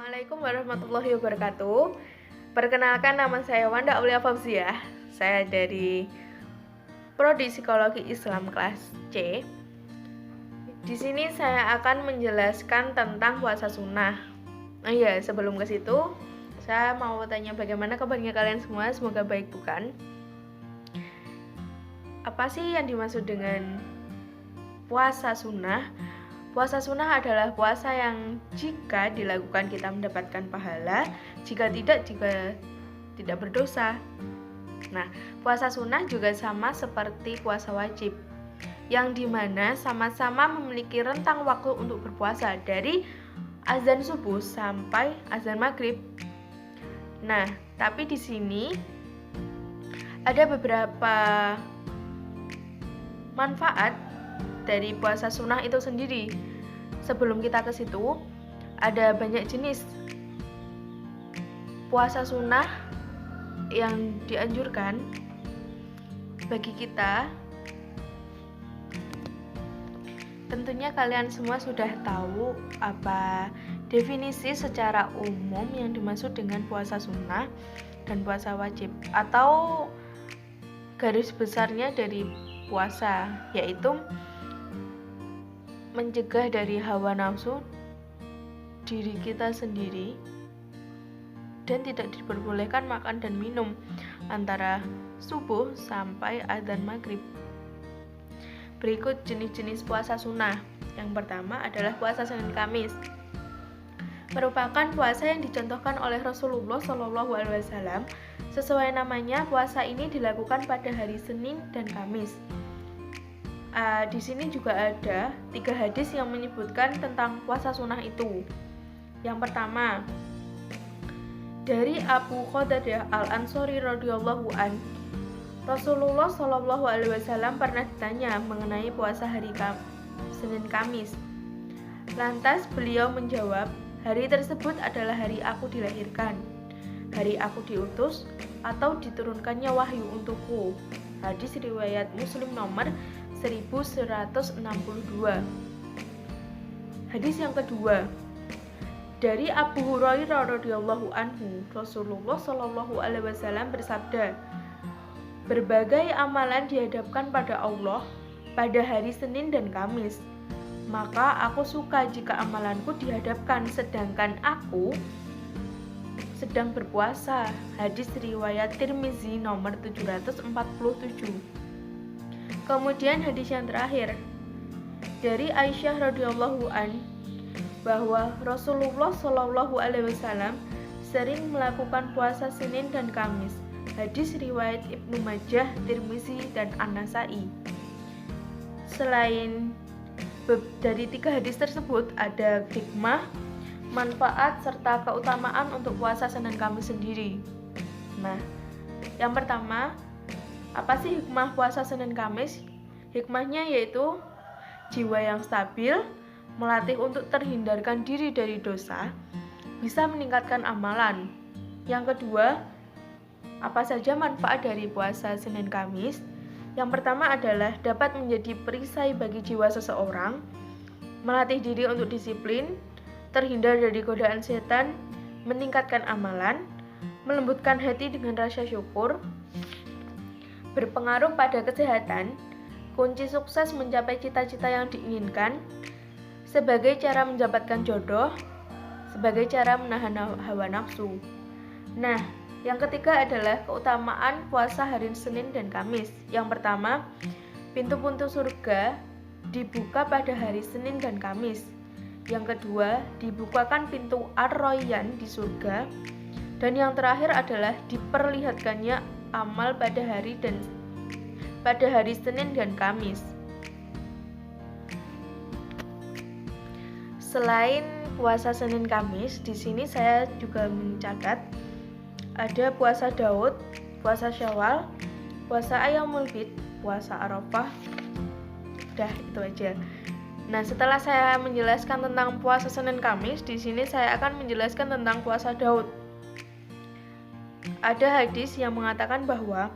Assalamualaikum warahmatullahi wabarakatuh. Perkenalkan, nama saya Wanda Aulia Fauziah. Saya dari Prodi Psikologi Islam kelas C. Di sini saya akan menjelaskan tentang puasa sunnah. Sebelum ke situ, saya mau tanya bagaimana kabarnya kalian semua? Semoga baik, bukan? Apa sih yang dimaksud dengan puasa sunnah? Puasa sunnah adalah puasa yang jika dilakukan kita mendapatkan pahala, jika tidak berdosa. Nah, puasa sunnah juga sama seperti puasa wajib, yang dimana sama-sama memiliki rentang waktu untuk berpuasa dari azan subuh sampai azan maghrib. Nah, tapi di sini ada beberapa manfaat dari puasa sunnah itu sendiri. Sebelum kita ke situ, ada banyak jenis puasa sunnah yang dianjurkan bagi kita. Tentunya kalian semua sudah tahu apa definisi secara umum yang dimaksud dengan puasa sunnah dan puasa wajib, atau garis besarnya dari puasa, yaitu mencegah dari hawa nafsu diri kita sendiri dan tidak diperbolehkan makan dan minum antara subuh sampai azan maghrib. Berikut jenis-jenis puasa sunnah. Yang pertama adalah puasa Senin Kamis. Merupakan puasa yang dicontohkan oleh Rasulullah SAW. Sesuai namanya, puasa ini dilakukan pada hari Senin dan Kamis. Di sini juga ada 3 hadis yang menyebutkan tentang puasa sunnah itu. Yang pertama, dari Abu Qatadah Al-Ansari radhiyallahu an, Rasulullah SAW pernah ditanya mengenai puasa hari Senin Kamis. Lantas beliau menjawab, hari tersebut adalah hari aku dilahirkan, hari aku diutus atau diturunkannya wahyu untukku. Hadis riwayat Muslim nomor 1162. Hadis yang kedua, dari Abu Hurairah radhiyallahu anhu, Rasulullah shallallahu alaihi wasallam bersabda, berbagai amalan dihadapkan pada Allah pada hari Senin dan Kamis. Maka aku suka jika amalanku dihadapkan sedangkan aku sedang berpuasa. Hadis riwayat Tirmizi nomor 747. Kemudian hadis yang terakhir, dari Aisyah radhiyallahu an, bahwa Rasulullah shallallahu alaihi wasallam sering melakukan puasa Senin dan Kamis. Hadis riwayat Ibnu Majah, Tirmizi, dan An-Nasai. Selain dari 3 hadis tersebut, ada hikmah, manfaat, serta keutamaan untuk puasa Senin Kamis sendiri. Nah, yang pertama, apa sih hikmah puasa Senin Kamis? Hikmahnya yaitu jiwa yang stabil, melatih untuk terhindarkan diri dari dosa, bisa meningkatkan amalan. Yang kedua, apa saja manfaat dari puasa Senin Kamis? Yang pertama adalah dapat menjadi perisai bagi jiwa seseorang, melatih diri untuk disiplin, terhindar dari godaan setan, meningkatkan amalan, melembutkan hati dengan rasa syukur, berpengaruh pada kesehatan, kunci sukses mencapai cita-cita yang diinginkan, sebagai cara mendapatkan jodoh, sebagai cara menahan hawa nafsu. Nah, yang ketiga adalah keutamaan puasa hari Senin dan Kamis. Yang pertama, pintu-pintu surga dibuka pada hari Senin dan Kamis. Yang kedua, dibukakan pintu Ar-Rayyan di surga. Dan yang terakhir adalah diperlihatkannya amal pada hari Senin dan Kamis. Selain puasa Senin Kamis, di sini saya juga mencatat ada puasa Daud, puasa Syawal, puasa Ayyamul Bid, puasa Arafah. Udah, itu aja. Nah, setelah saya menjelaskan tentang puasa Senin Kamis, di sini saya akan menjelaskan tentang puasa Daud. Ada hadis yang mengatakan bahwa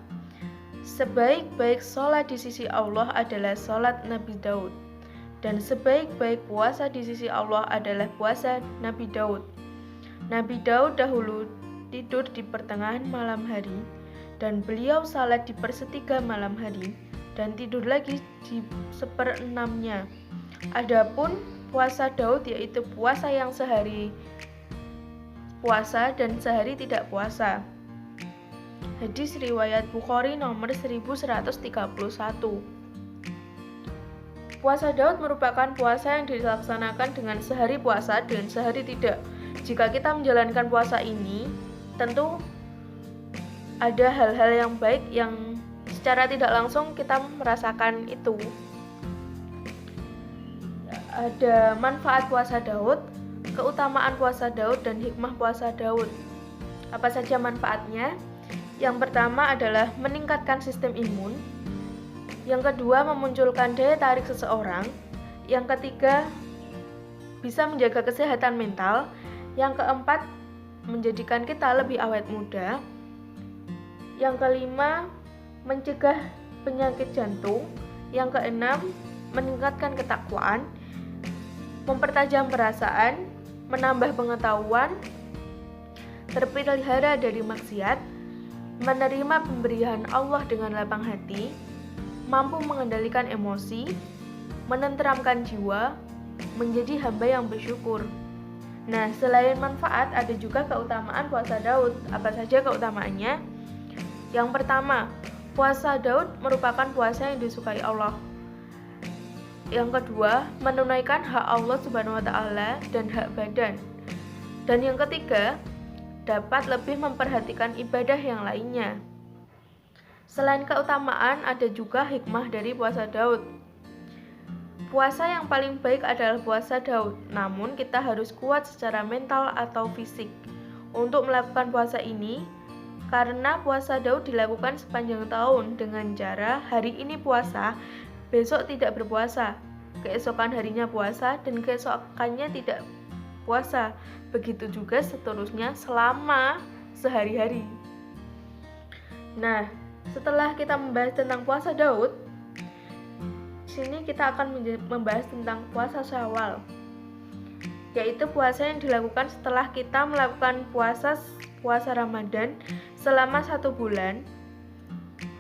sebaik-baik sholat di sisi Allah adalah sholat Nabi Daud, dan sebaik-baik puasa di sisi Allah adalah puasa Nabi Daud. Nabi Daud dahulu tidur di pertengahan malam hari, dan beliau salat di pertiga malam hari, dan tidur lagi di seperenamnya. Adapun puasa Daud yaitu puasa yang sehari puasa dan sehari tidak puasa. Hadis riwayat Bukhari nomor 1131. Puasa Daud merupakan puasa yang dilaksanakan dengan sehari puasa dan sehari tidak. Jika kita menjalankan puasa ini, tentu ada hal-hal yang baik yang secara tidak langsung kita merasakan itu. Ada manfaat puasa Daud, keutamaan puasa Daud, dan hikmah puasa Daud. Apa saja manfaatnya? Yang pertama adalah meningkatkan sistem imun. Yang kedua, memunculkan daya tarik seseorang. Yang ketiga, bisa menjaga kesehatan mental. Yang keempat, menjadikan kita lebih awet muda. Yang kelima, mencegah penyakit jantung. Yang keenam, meningkatkan ketakwaan, mempertajam perasaan, menambah pengetahuan, terpelihara dari maksiat, menerima pemberian Allah dengan lapang hati, mampu mengendalikan emosi, menenteramkan jiwa, menjadi hamba yang bersyukur. Nah, selain manfaat, ada juga keutamaan puasa Daud. Apa saja keutamaannya? Yang pertama, puasa Daud merupakan puasa yang disukai Allah. Yang kedua, menunaikan hak Allah Subhanahu wa Ta'ala dan hak badan. Dan yang ketiga, dapat lebih memperhatikan ibadah yang lainnya. Selain keutamaan, ada juga hikmah dari puasa Daud. Puasa yang paling baik adalah puasa Daud, namun kita harus kuat secara mental atau fisik untuk melakukan puasa ini, karena puasa Daud dilakukan sepanjang tahun dengan cara hari ini puasa, besok tidak berpuasa, keesokan harinya puasa, dan keesokannya tidak puasa. Begitu juga seterusnya selama sehari-hari. Nah, setelah kita membahas tentang puasa Daud, sini kita akan membahas tentang puasa Syawal, yaitu puasa yang dilakukan setelah kita melakukan puasa Ramadan selama 1 bulan,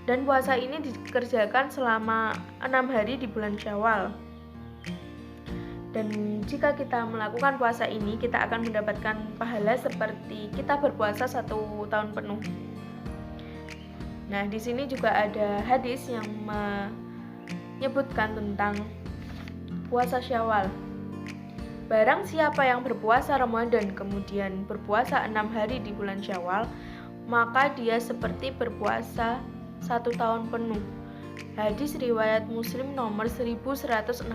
dan puasa ini dikerjakan selama 6 hari di bulan Syawal. Dan jika kita melakukan puasa ini, kita akan mendapatkan pahala seperti kita berpuasa 1 tahun penuh. Nah, di sini juga ada hadis yang menyebutkan tentang puasa Syawal. Barang siapa yang berpuasa Ramadan kemudian berpuasa 6 hari di bulan Syawal, maka dia seperti berpuasa 1 tahun penuh. Hadis riwayat Muslim nomor 1164.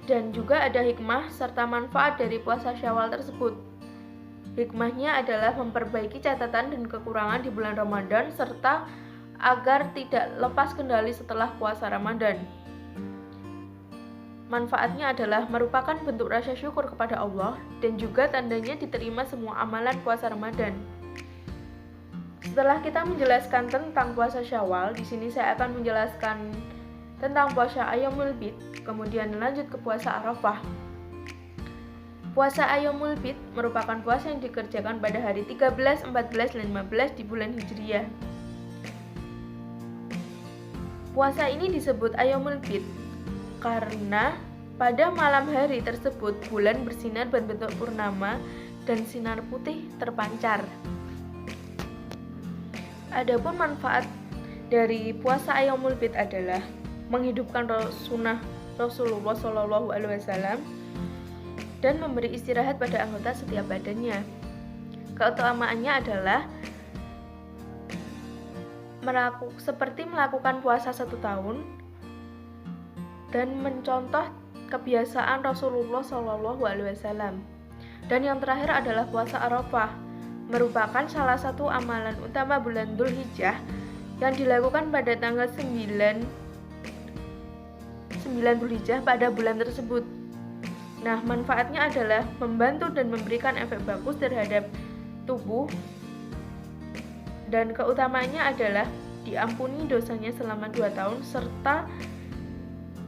Dan juga ada hikmah serta manfaat dari puasa Syawal tersebut. Hikmahnya adalah memperbaiki catatan dan kekurangan di bulan Ramadan serta agar tidak lepas kendali setelah puasa Ramadan. Manfaatnya adalah merupakan bentuk rasa syukur kepada Allah dan juga tandanya diterima semua amalan puasa Ramadan. Setelah kita menjelaskan tentang puasa Syawal, di sini saya akan menjelaskan tentang puasa Ayyamul Bid, kemudian lanjut ke puasa Arafah. Puasa Ayyamul Bid merupakan puasa yang dikerjakan pada hari 13, 14, dan 15 di bulan Hijriyah. Puasa ini disebut Ayyamul Bid karena pada malam hari tersebut bulan bersinar berbentuk purnama dan sinar putih terpancar. Adapun manfaat dari puasa Ayyamul Bid adalah menghidupkan sunnah Rasulullah SAW dan memberi istirahat pada anggota setiap badannya. Keutamaannya adalah seperti melakukan puasa 1 tahun dan mencontoh kebiasaan Rasulullah SAW. Dan yang terakhir adalah puasa Arafah, merupakan salah satu amalan utama bulan Dzulhijjah yang dilakukan pada tanggal 9 Dzulhijjah pada bulan tersebut. Nah, manfaatnya adalah membantu dan memberikan efek bagus terhadap tubuh, dan keutamaannya adalah diampuni dosanya selama 2 tahun serta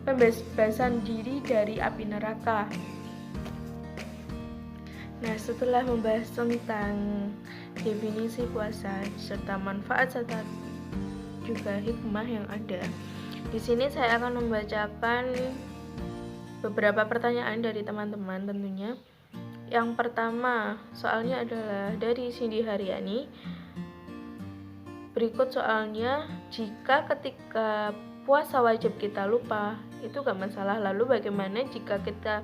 pembebasan diri dari api neraka. Nah, setelah membahas tentang definisi puasa serta manfaat serta juga hikmah yang ada, di sini saya akan membacakan beberapa pertanyaan dari teman-teman tentunya. Yang pertama, soalnya adalah dari Cindy Haryani. Berikut soalnya, jika ketika puasa wajib kita lupa, itu gak masalah. Lalu bagaimana jika kita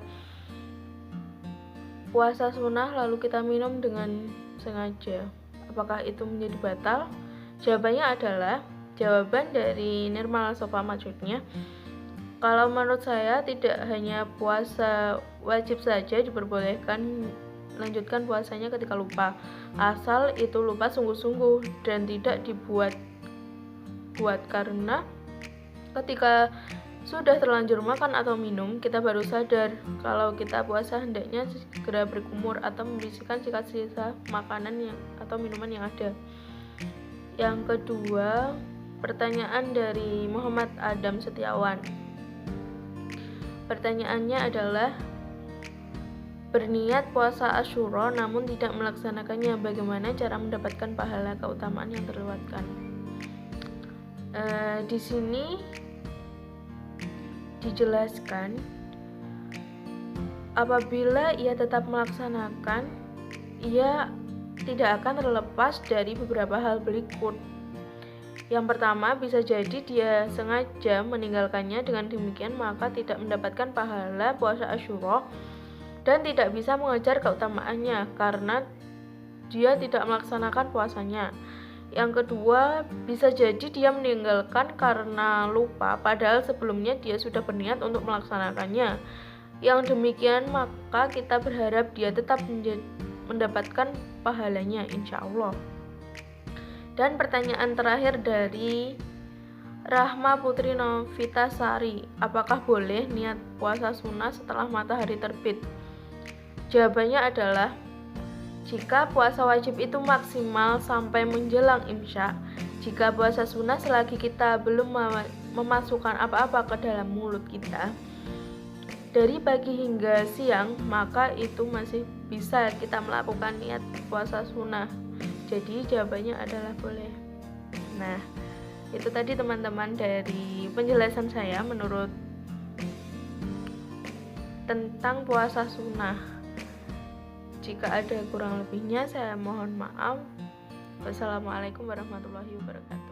puasa sunnah lalu kita minum dengan sengaja? Apakah itu menjadi batal? Jawabannya adalah, jawaban dari Nirmala Sofa maksudnya, kalau menurut saya tidak hanya puasa wajib saja diperbolehkan lanjutkan puasanya ketika lupa, asal itu lupa sungguh-sungguh dan tidak dibuat-buat, karena ketika sudah terlanjur makan atau minum, kita baru sadar kalau kita puasa hendaknya segera berkumur atau membersihkan sisa-sisa makanan atau minuman yang ada. Yang kedua, pertanyaan dari Muhammad Adam Setiawan. Pertanyaannya adalah, berniat puasa Asyura namun tidak melaksanakannya, bagaimana cara mendapatkan pahala keutamaan yang terlewatkan? Di sini dijelaskan, apabila ia tetap melaksanakan, ia tidak akan terlepas dari beberapa hal berikut. Yang pertama, bisa jadi dia sengaja meninggalkannya, dengan demikian maka tidak mendapatkan pahala puasa Asyura dan tidak bisa mengejar keutamaannya karena dia tidak melaksanakan puasanya. Yang kedua, bisa jadi dia meninggalkan karena lupa, padahal sebelumnya dia sudah berniat untuk melaksanakannya. Yang demikian maka kita berharap dia tetap mendapatkan pahalanya, insya Allah. Dan pertanyaan terakhir dari Rahma Putri Novitasari, apakah boleh niat puasa sunnah setelah matahari terbit? Jawabannya adalah, jika puasa wajib itu maksimal sampai menjelang imsyak, jika puasa sunnah selagi kita belum memasukkan apa-apa ke dalam mulut kita dari pagi hingga siang, maka itu masih bisa kita melakukan niat puasa sunnah. Jadi jawabannya adalah boleh. Nah, itu tadi teman-teman dari penjelasan saya menurut tentang puasa sunnah. Jika ada kurang lebihnya saya mohon maaf. Wassalamualaikum warahmatullahi wabarakatuh.